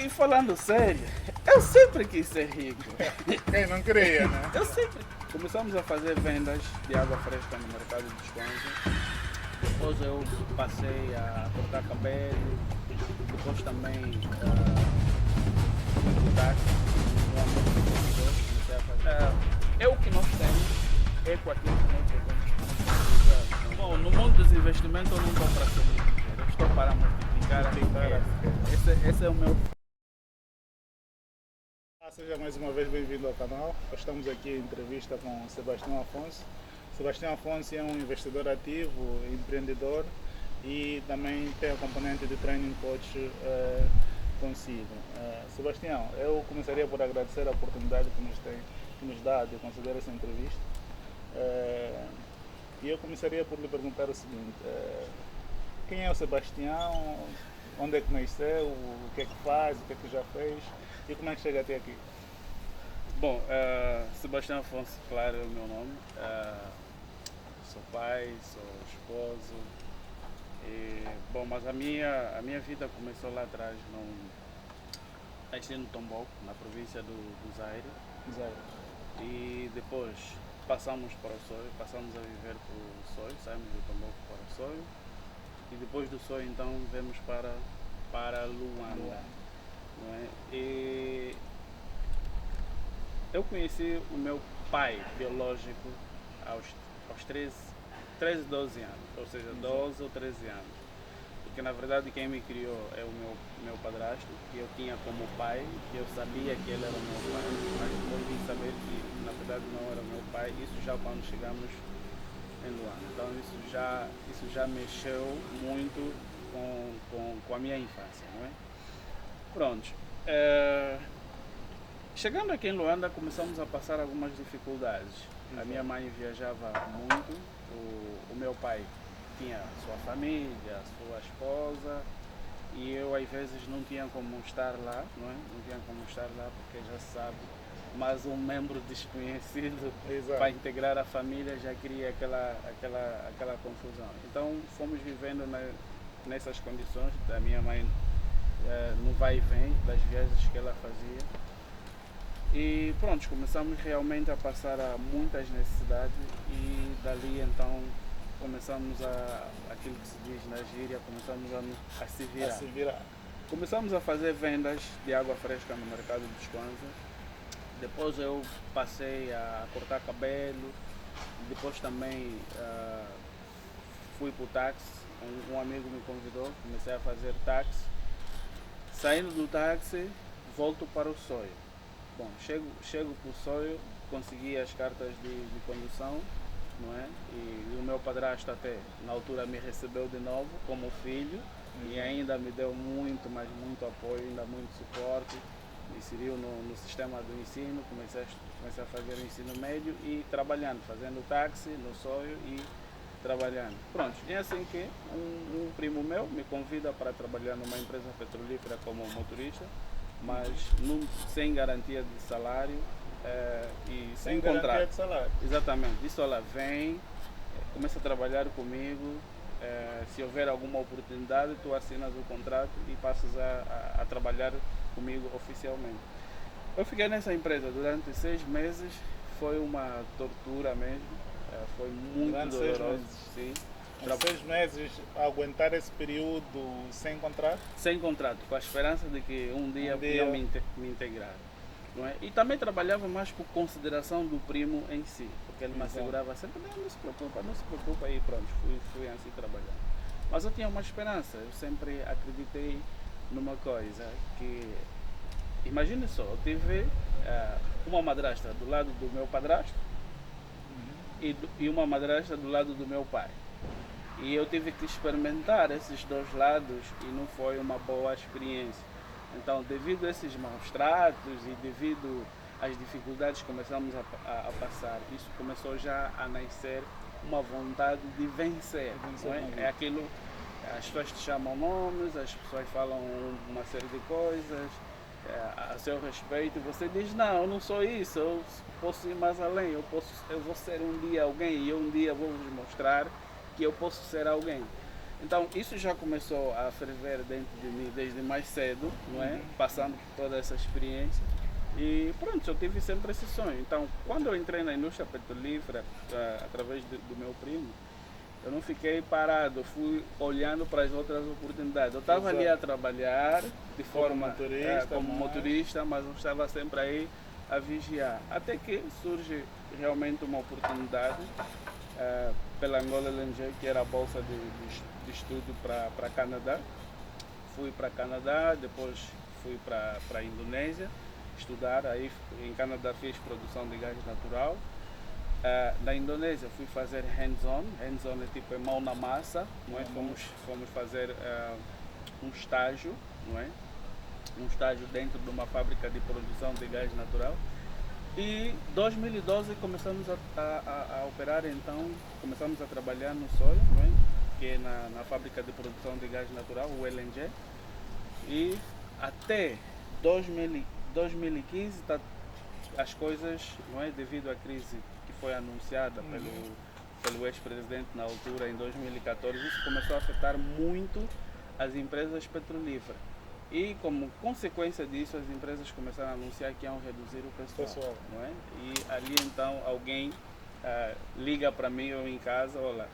E falando sério, eu sempre quis ser rico. Quem não queria, né? Eu sempre. Começamos a fazer vendas de água fresca no mercado de Desconto. Depois eu passei a cortar cabelo. Depois também fui pro táxi. Um amigo me convidou, comecei a fazer. É o que nós temos, é com aquilo que nós podemos. Bom, no mundo dos investimentos eu não estou para sobreviver, eu estou para multiplicar a riqueza. Esse é o meu. Seja mais uma vez bem-vindo ao canal. Estamos aqui em entrevista com Sebastião Afonso. Sebastião Afonso é um investidor ativo, empreendedor e também tem a componente de training coach consigo. Sebastião, eu começaria por agradecer a oportunidade que nos dá de conceder essa entrevista. E eu começaria por lhe perguntar o seguinte: quem é o Sebastião? Onde é que nasceu? O que é que faz? O que é que já fez? E como é que chega até aqui? Bom, Sebastião Afonso, claro, é o meu nome. Sou pai, sou esposo. Bom, mas a minha vida começou lá atrás. Nasci no Tomboco, na província do Zaire. E depois passamos para o Soio, passamos a viver para o Soio, saímos do Tomboco para o Soio. E depois do Soio, então, viemos para Luanda. Não é? E eu conheci o meu pai biológico aos 13, 12 anos, ou seja, 12 ou 13 anos. Porque na verdade quem me criou é o meu padrasto, que eu tinha como pai, que eu sabia que ele era o meu pai, mas depois vim saber que na verdade não era o meu pai, isso já quando chegamos em Luanda. Então isso já mexeu muito com a minha infância, não é? Pronto. Chegando aqui em Luanda, começamos a passar algumas dificuldades. A minha mãe viajava muito, o meu pai tinha sua família, sua esposa, e eu às vezes não tinha como estar lá, não é? Não tinha como estar lá porque já se sabe, mas um membro desconhecido para integrar a família já cria aquela confusão. Então fomos vivendo nessas condições da minha mãe, no vai e vem das viagens que ela fazia. E pronto, começamos realmente a passar a muitas necessidades e dali então começamos aquilo que se diz na gíria, começamos a se virar. Começamos a fazer vendas de água fresca no mercado de Desconto. Depois eu passei a cortar cabelo, depois também fui para o táxi, um amigo me convidou, comecei a fazer táxi. Saindo do táxi, volto para o Soio. Bom, chego para o Soio, consegui as cartas de condução, não é? E o meu padrasto até, na altura, me recebeu de novo como filho e ainda me deu muito, mas muito apoio, ainda muito suporte. Me inseriu no sistema do ensino, comecei a fazer o ensino médio e trabalhando, fazendo táxi no Soio e trabalhando. Pronto, é assim que um primo meu me convida para trabalhar numa empresa petrolífera como motorista, mas sem garantia de salário e sem contrato. Garantia de salário. Exatamente. Disse, olha, vem, começa a trabalhar comigo, se houver alguma oportunidade, tu assinas o contrato e passas a trabalhar comigo oficialmente. Eu fiquei nessa empresa durante 6 meses, foi uma tortura mesmo. Foi muito doloroso. Sim. 6 meses a aguentar esse período sem contrato? Sem contrato, com a esperança de que um dia podiam me integrar. Não é? E também trabalhava mais por consideração do primo em si, porque ele me assegurava sempre, não se preocupa, e pronto, fui assim trabalhando. Mas eu tinha uma esperança, eu sempre acreditei numa coisa, que imagine só, eu tive uma madrasta do lado do meu padrasto, e uma madrasta do lado do meu pai. E eu tive que experimentar esses dois lados e não foi uma boa experiência. Então, devido a esses maus tratos e devido às dificuldades que começamos a passar, isso começou já a nascer uma vontade de vencer. Não é? É aquilo, as pessoas te chamam nomes, as pessoas falam uma série de coisas a seu respeito, você diz, não, eu não sou isso, eu posso ir mais além, eu vou ser um dia alguém e eu um dia vou vos mostrar que eu posso ser alguém. Então isso já começou a ferver dentro de mim desde mais cedo, não é? Passando por toda essa experiência. E pronto, eu tive sempre esse sonho. Então, quando eu entrei na indústria petrolífera, através do meu primo, eu não fiquei parado, eu fui olhando para as outras oportunidades. Eu estava ali a trabalhar de forma como motorista, mas eu estava sempre aí a vigiar. Até que surge realmente uma oportunidade pela Angola LNG, que era a bolsa de estudo para Canadá. Fui para Canadá, depois fui para a Indonésia estudar. Aí em Canadá fiz produção de gás natural. Na Indonésia fui fazer hands-on é tipo mão na massa, não é? Fomos fazer um estágio, não é? Um estágio dentro de uma fábrica de produção de gás natural. E em 2012 começamos a operar, então começamos a trabalhar no SOI, não é? Que é na fábrica de produção de gás natural, o LNG. E até 2015 as coisas, não é? Devido à crise que foi anunciada pelo ex-presidente na altura, em 2014, isso começou a afetar muito as empresas petrolíferas. E como consequência disso, as empresas começaram a anunciar que iam reduzir o pessoal. Não é? E ali então alguém liga para mim ou em casa, olha,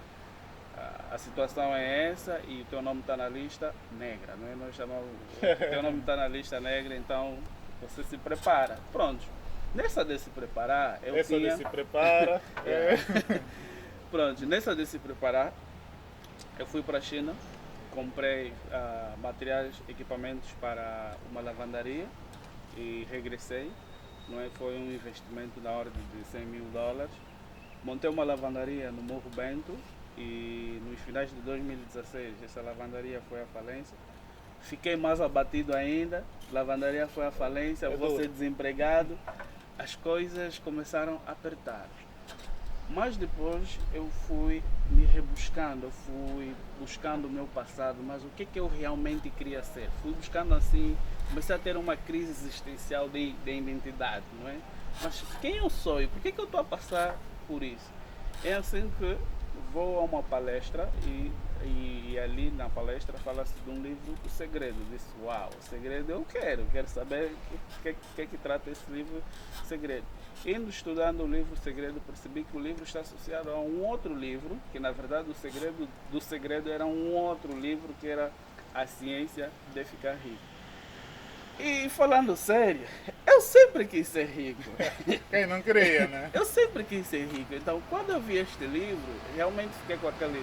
a situação é essa e o teu nome está na lista negra, não é? Nós chamamos, o teu nome está na lista negra, então você se prepara. Pronto. Nessa de se preparar, Pronto, nessa de se preparar, eu fui para a China, comprei materiais, equipamentos para uma lavandaria e regressei. Não é? Foi um investimento da ordem de $100 mil. Montei uma lavandaria no Morro Bento e nos finais de 2016 essa lavandaria foi à falência. Fiquei mais abatido ainda, lavandaria foi à falência, vou ser desempregado. As coisas começaram a apertar. Mas depois eu fui me rebuscando, eu fui buscando o meu passado, mas o que eu realmente queria ser? Fui buscando assim, comecei a ter uma crise existencial de identidade, não é? Mas quem eu sou e por que eu estou a passar por isso? É assim que vou a uma palestra e ali na palestra fala-se de um livro, O Segredo. Disse, uau, o segredo eu quero saber o que trata esse livro, O Segredo. Indo estudando o livro O Segredo, percebi que o livro está associado a um outro livro, que na verdade o segredo do segredo era um outro livro, que era A Ciência de Ficar Rico. E falando sério, eu sempre quis ser rico. Quem não queria, né? Eu sempre quis ser rico. Então, quando eu vi este livro, realmente fiquei com aquele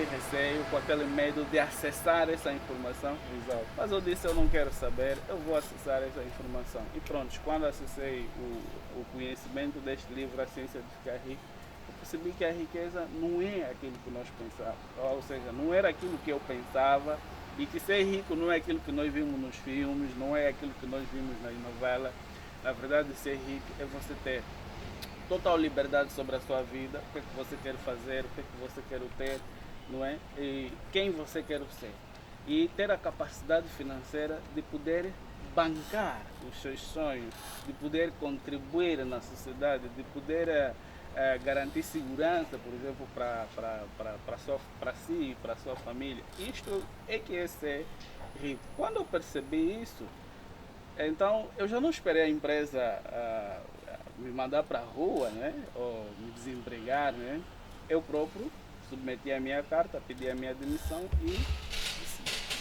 receio, com aquele medo de acessar essa informação. Exato. Mas eu disse, eu não quero saber, eu vou acessar essa informação. E pronto, quando acessei o conhecimento deste livro, A Ciência de Ficar Rico, eu percebi que a riqueza não é aquilo que nós pensávamos. Ou seja, não era aquilo que eu pensava. E que ser rico não é aquilo que nós vimos nos filmes, não é aquilo que nós vimos nas novelas. Na verdade, ser rico é você ter total liberdade sobre a sua vida, o que você quer fazer, o que você quer ter, não é? E quem você quer ser. E ter a capacidade financeira de poder bancar os seus sonhos, de poder contribuir na sociedade, de poder garantir segurança, por exemplo, para si e para sua família. Isto é que é ser rico. Quando eu percebi isso, então eu já não esperei a empresa me mandar para a rua, né? Ou me desempregar, né? Eu próprio submeti a minha carta, pedi a minha demissão e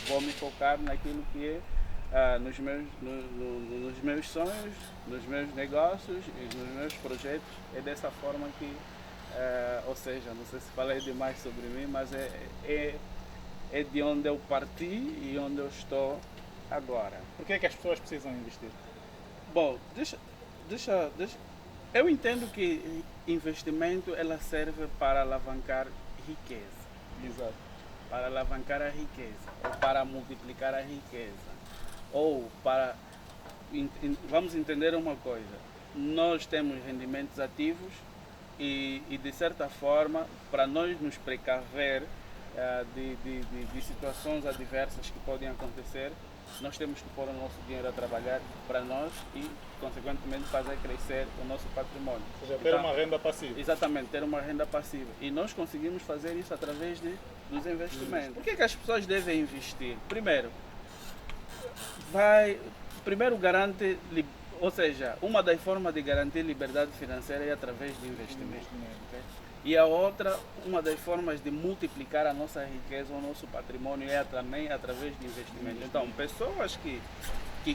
vou me focar naquilo que é nos meus sonhos, nos meus negócios e nos meus projetos. É dessa forma que, ou seja, não sei se falei demais sobre mim, mas é de onde eu parti e onde eu estou agora. Por que as pessoas precisam investir? Bom, eu entendo que investimento ela serve para alavancar riqueza. Exato. Para alavancar a riqueza, ou para multiplicar a riqueza. Ou para, vamos entender uma coisa, nós temos rendimentos ativos e de certa forma, para nós nos precaver de situações adversas que podem acontecer, nós temos que pôr o nosso dinheiro a trabalhar para nós e, consequentemente, fazer crescer o nosso patrimônio. Ou seja, ter uma renda passiva. Exatamente, ter uma renda passiva. E nós conseguimos fazer isso através dos investimentos. Por que as pessoas devem investir? Primeiro garante, ou seja, uma das formas de garantir liberdade financeira é através de investimento. Okay? E a outra, uma das formas de multiplicar a nossa riqueza, o nosso patrimônio é também através de investimento. Então, pessoas que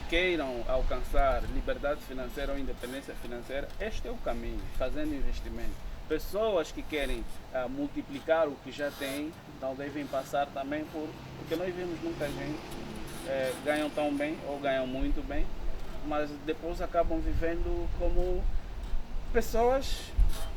queiram alcançar liberdade financeira ou independência financeira, este é o caminho, fazendo investimento. Pessoas que querem multiplicar o que já têm, então devem passar também porque nós vemos muita gente ganham tão bem ou ganham muito bem, mas depois acabam vivendo como pessoas,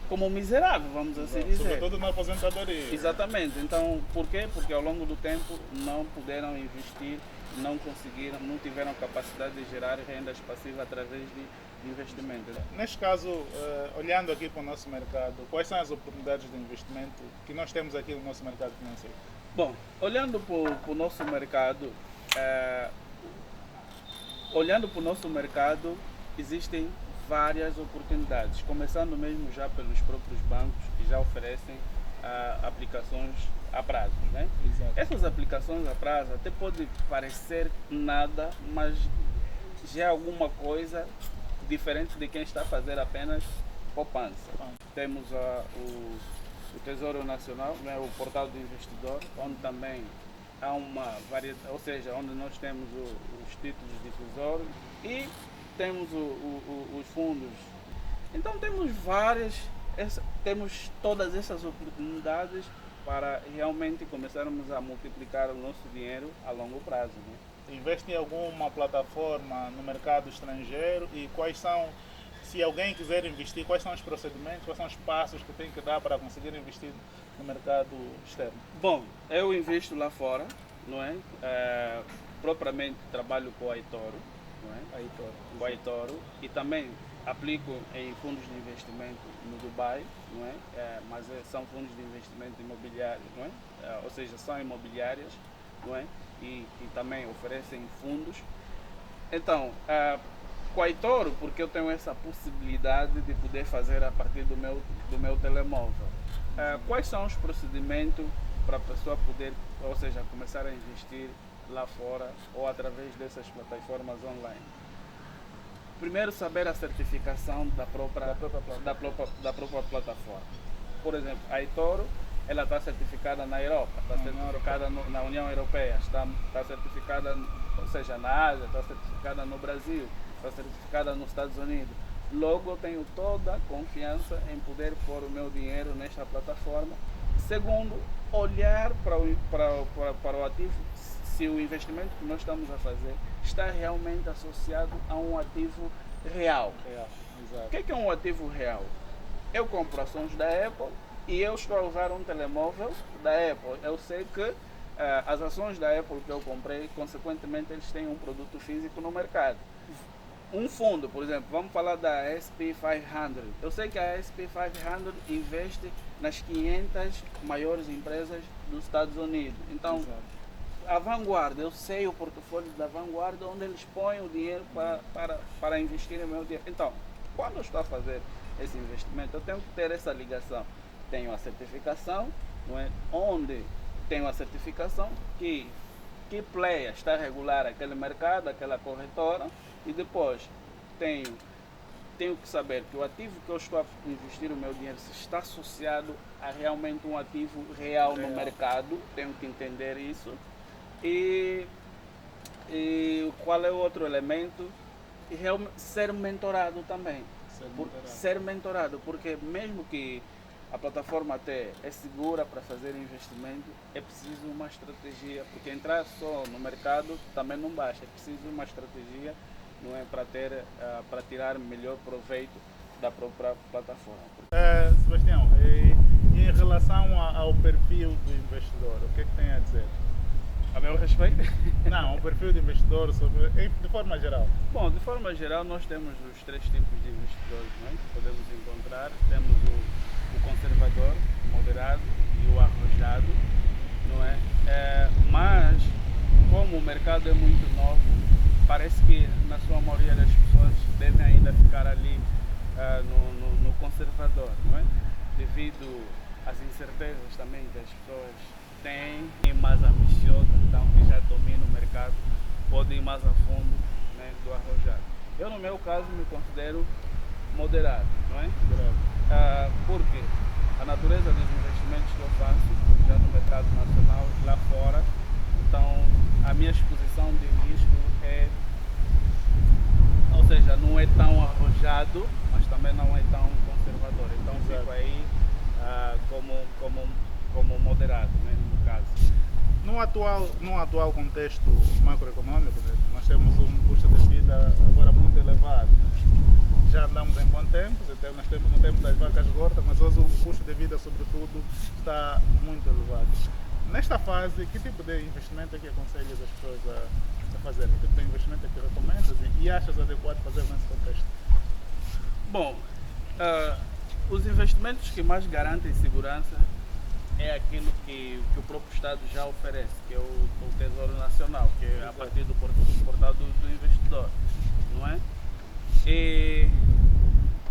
como miseráveis, vamos assim dizer. Sobretudo na aposentadoria. Exatamente. Então, por quê? Porque ao longo do tempo não puderam investir, não conseguiram, não tiveram capacidade de gerar rendas passivas através de investimento. Neste caso, olhando aqui para o nosso mercado, quais são as oportunidades de investimento que nós temos aqui no nosso mercado financeiro? Bom, olhando para o nosso mercado, existem várias oportunidades, começando mesmo já pelos próprios bancos que já oferecem aplicações a prazo, né? Exato. Essas aplicações a prazo até pode parecer nada, mas já é alguma coisa diferente de quem está a fazer apenas poupança. Temos o Tesouro Nacional, né, o portal do investidor, onde também há uma variedade, ou seja, onde nós temos os títulos de tesouro e temos os fundos. Então temos todas essas oportunidades para realmente começarmos a multiplicar o nosso dinheiro a longo prazo, né? Investe em alguma plataforma no mercado estrangeiro e quais são, se alguém quiser investir, quais são os procedimentos, quais são os passos que tem que dar para conseguir investir no mercado externo? Bom, eu invisto lá fora, não é? Propriamente trabalho com a eToro, não é? Com a eToro, e também aplico em fundos de investimento no Dubai, não é? Mas são fundos de investimento imobiliário, não é? Ou seja, são imobiliárias, não é? E também oferecem fundos. Então, com a eToro, porque eu tenho essa possibilidade de poder fazer a partir do meu telemóvel. Quais são os procedimentos para a pessoa poder, ou seja, começar a investir lá fora ou através dessas plataformas online? Primeiro, saber a certificação da própria plataforma. Por exemplo, a eToro, ela está certificada na Europa, está certificada na União Europeia, está certificada, ou seja, na Ásia, está certificada no Brasil, está certificada nos Estados Unidos. Logo, eu tenho toda a confiança em poder pôr o meu dinheiro nesta plataforma. Segundo, olhar para o ativo, se o investimento que nós estamos a fazer está realmente associado a um ativo real. Exato. O que é um ativo real? Eu compro ações da Apple e eu estou a usar um telemóvel da Apple. Eu sei que as ações da Apple que eu comprei, consequentemente, eles têm um produto físico no mercado. Um fundo, por exemplo, vamos falar da SP500. Eu sei que a SP500 investe nas 500 maiores empresas dos Estados Unidos. Então, Exato. A Vanguarda, eu sei o portfólio da Vanguarda, onde eles põem o dinheiro para investir no meu dinheiro. Então, quando eu estou a fazer esse investimento, eu tenho que ter essa ligação. Tenho a certificação, não é? Onde tenho a certificação que player está a regular aquele mercado, aquela corretora, e depois tenho que saber que o ativo que eu estou a investir o meu dinheiro se está associado a realmente um ativo real no mercado, tenho que entender isso. E qual é o outro elemento? Ser mentorado também. Ser mentorado, porque mesmo que a plataforma até é segura para fazer investimento, é preciso uma estratégia, porque entrar só no mercado também não basta, é preciso uma estratégia, não é, para tirar melhor proveito da própria plataforma. Sebastião, e em relação ao perfil do investidor, o que é que tem a dizer? A meu respeito? Não, o perfil do investidor de forma geral. Bom, de forma geral nós temos os 3 tipos de investidores, não é, que podemos encontrar. Temos o conservador, o moderado e o arrojado, não é? Mas como o mercado é muito novo, parece que na sua maioria das pessoas devem ainda ficar ali no conservador, não é? Devido às incertezas também que as pessoas têm, e mais ambicioso, então que já domina o mercado, pode ir mais a fundo, né, do arrojado. Eu no meu caso me considero moderado, não é? Porque a natureza dos investimentos que eu faço, já no mercado nacional e lá fora, então a minha exposição de risco é, ou seja, não é tão arrojado, mas também não é tão conservador. Então fico aí como moderado, né, no caso. No atual contexto macroeconômico, né, nós temos um custo de vida agora muito elevado. Já andamos em bom tempo, não temos as vacas gordas, mas hoje o custo de vida, sobretudo, está muito elevado. Nesta fase, que tipo de investimento é que aconselhas as pessoas a fazer? Que tipo de investimento é que recomendas e achas adequado fazer nesse contexto? Bom, os investimentos que mais garantem segurança é aquilo que o próprio Estado já oferece, que é o Tesouro Nacional, que é a partir do portal do investidor, não é?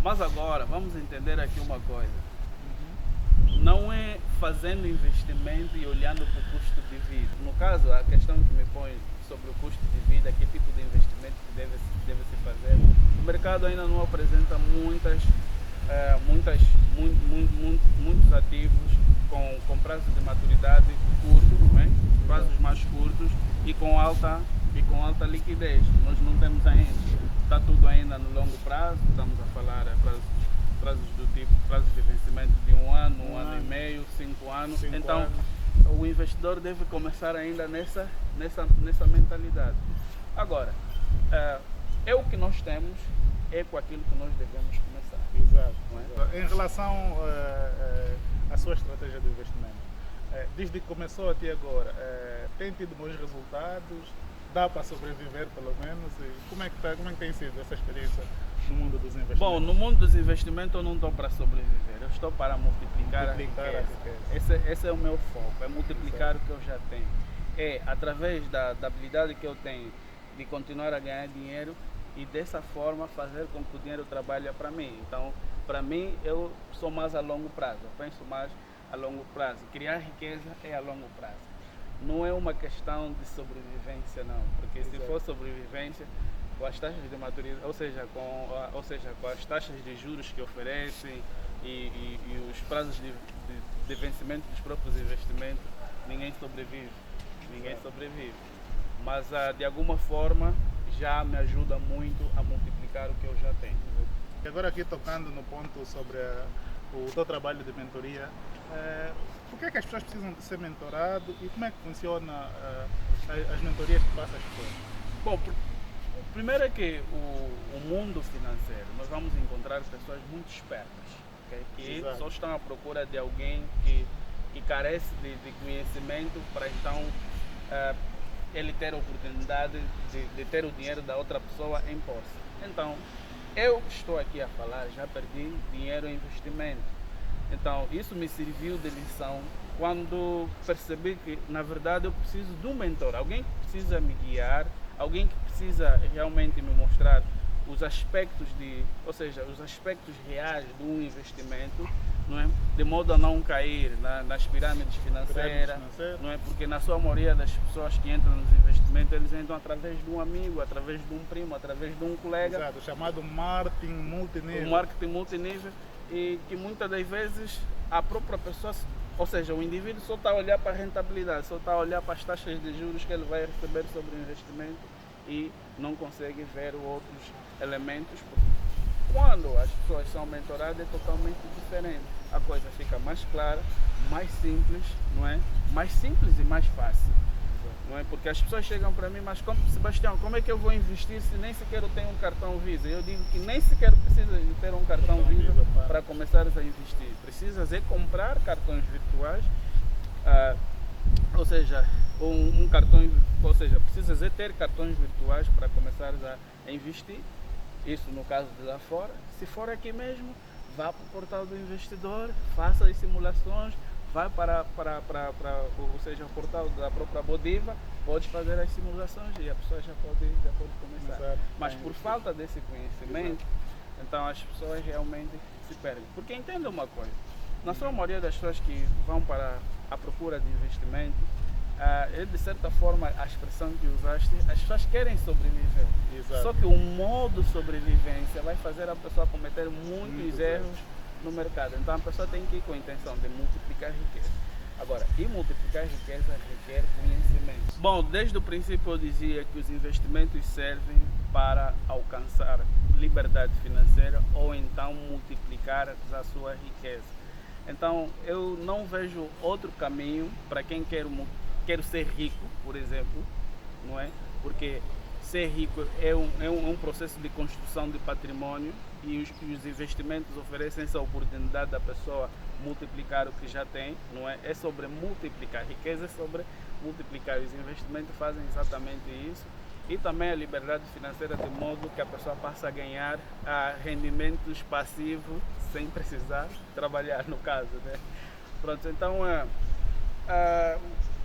Mas agora, vamos entender aqui uma coisa. Não é fazendo investimento e olhando para o custo de vida. No caso, a questão que me põe sobre o custo de vida, que tipo de investimento que deve se fazer, o mercado ainda não apresenta muitos ativos com prazos de maturidade curtos, né? Prazos mais curtos e com alta liquidez. Nós não temos ainda, está tudo ainda no longo prazo, estamos a falar prazos do tipo, prazos de vencimento de um ano e meio, 5 anos. Então, o investidor deve começar ainda nessa mentalidade. Agora, é o que nós temos, é com aquilo que nós devemos começar. Exato. Não é? Em relação à sua estratégia de investimento, desde que começou até agora, tem tido bons resultados? Dá para sobreviver pelo menos? E como é que tem sido essa experiência no mundo dos investimentos? Bom, no mundo dos investimentos eu não estou para sobreviver, eu estou para multiplicar a riqueza. Esse é o meu foco, é multiplicar o que eu já tenho. É através da habilidade que eu tenho de continuar a ganhar dinheiro e dessa forma fazer com que o dinheiro trabalhe para mim. Então, para mim, eu sou mais a longo prazo, eu penso mais a longo prazo. Criar riqueza é a longo prazo. Não é uma questão de sobrevivência, não, porque se for sobrevivência, com as taxas de maturidade, ou seja, com as taxas de juros que oferecem e os prazos de vencimento dos próprios investimentos, ninguém sobrevive. Mas de alguma forma já me ajuda muito a multiplicar o que eu já tenho. E agora aqui tocando no ponto sobre o teu trabalho de mentoria, por que é que as pessoas precisam de ser mentoradas e como é que funciona as mentorias que passam às pessoas? Bom, primeiro é que o mundo financeiro, nós vamos encontrar pessoas muito espertas, okay? Que só estão à procura de alguém que carece de conhecimento para então ele ter a oportunidade de ter o dinheiro da outra pessoa em posse. Então, eu estou aqui a falar, já perdi dinheiro em investimento. Então, isso me serviu de lição quando percebi que, na verdade, eu preciso de um mentor, alguém que precisa me guiar, alguém que precisa realmente me mostrar os aspectos os aspectos reais de um investimento, não é? De modo a não cair nas pirâmides financeiras, não é? Porque na sua maioria das pessoas que entram nos investimentos, eles entram através de um amigo, através de um primo, através de um colega. Exato, chamado marketing multinível. O marketing multinível, e que muitas das vezes a própria pessoa, ou seja, o indivíduo só está a olhar para a rentabilidade, só está a olhar para as taxas de juros que ele vai receber sobre o investimento e não consegue ver outros elementos. Quando as pessoas são mentoradas é totalmente diferente. A coisa fica mais clara, mais simples, não é? Mais simples e mais fácil. Não é? Porque as pessoas chegam para mim, mas Sebastião, como é que eu vou investir se nem sequer eu tenho um cartão Visa? Eu digo que nem sequer precisa de ter um cartão Visa para começar a investir. Precisas é comprar cartões virtuais, ou seja, precisas é ter cartões virtuais para começar a investir. Isso no caso de lá fora. Se for aqui mesmo, vá para o portal do investidor, faça as simulações, vai ou seja, o portal da própria Bodiva, pode fazer as simulações e a pessoa já pode começar. Exato. Mas por falta desse conhecimento, então as pessoas realmente se perdem. Porque entenda uma coisa, na sua maioria das pessoas que vão para a procura de investimento, de certa forma, a expressão que usaste, as pessoas querem sobreviver. Exato. Só que o modo de sobrevivência vai fazer a pessoa cometer muitos erros no mercado. Então a pessoa tem que ir com a intenção de multiplicar riqueza. Agora, e multiplicar riqueza requer conhecimento. Bom, desde o princípio eu dizia que os investimentos servem para alcançar liberdade financeira ou então multiplicar a sua riqueza. Então eu não vejo outro caminho para quem quer ser rico, por exemplo, não é? Porque ser rico é um processo de construção de patrimônio e os investimentos oferecem essa oportunidade da pessoa multiplicar o que já tem, não é? É sobre multiplicar riqueza, é sobre multiplicar. Os investimentos fazem exatamente isso. E também a liberdade financeira, de modo que a pessoa passa a ganhar rendimentos passivos sem precisar trabalhar, no caso, né? Pronto, então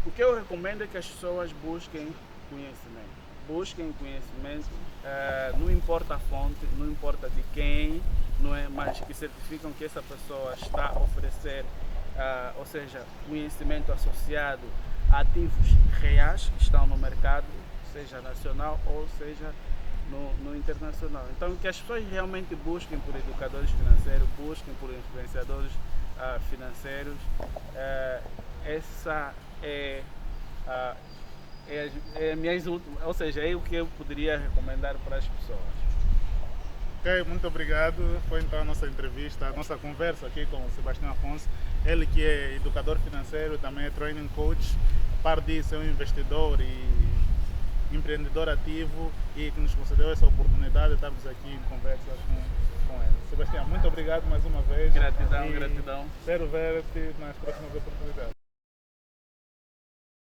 o que eu recomendo é que as pessoas busquem conhecimento. Busquem conhecimento, não importa a fonte, não importa de quem, não é? Mas que certificam que essa pessoa está a oferecer, ou seja, conhecimento associado a ativos reais que estão no mercado, seja nacional ou seja no internacional. Então, que as pessoas realmente busquem por educadores financeiros, busquem por influenciadores financeiros. Essa é minhas últimas, ou seja, é o que eu poderia recomendar para as pessoas. Ok, muito obrigado. Foi então a nossa entrevista, a nossa conversa aqui com o Sebastião Afonso. Ele que é educador financeiro, também é training coach, a par disso é um investidor e empreendedor ativo e que nos concedeu essa oportunidade de estarmos aqui em conversa com ele. Sebastião, muito obrigado mais uma vez. Gratidão, gratidão. Espero ver-te nas próximas oportunidades.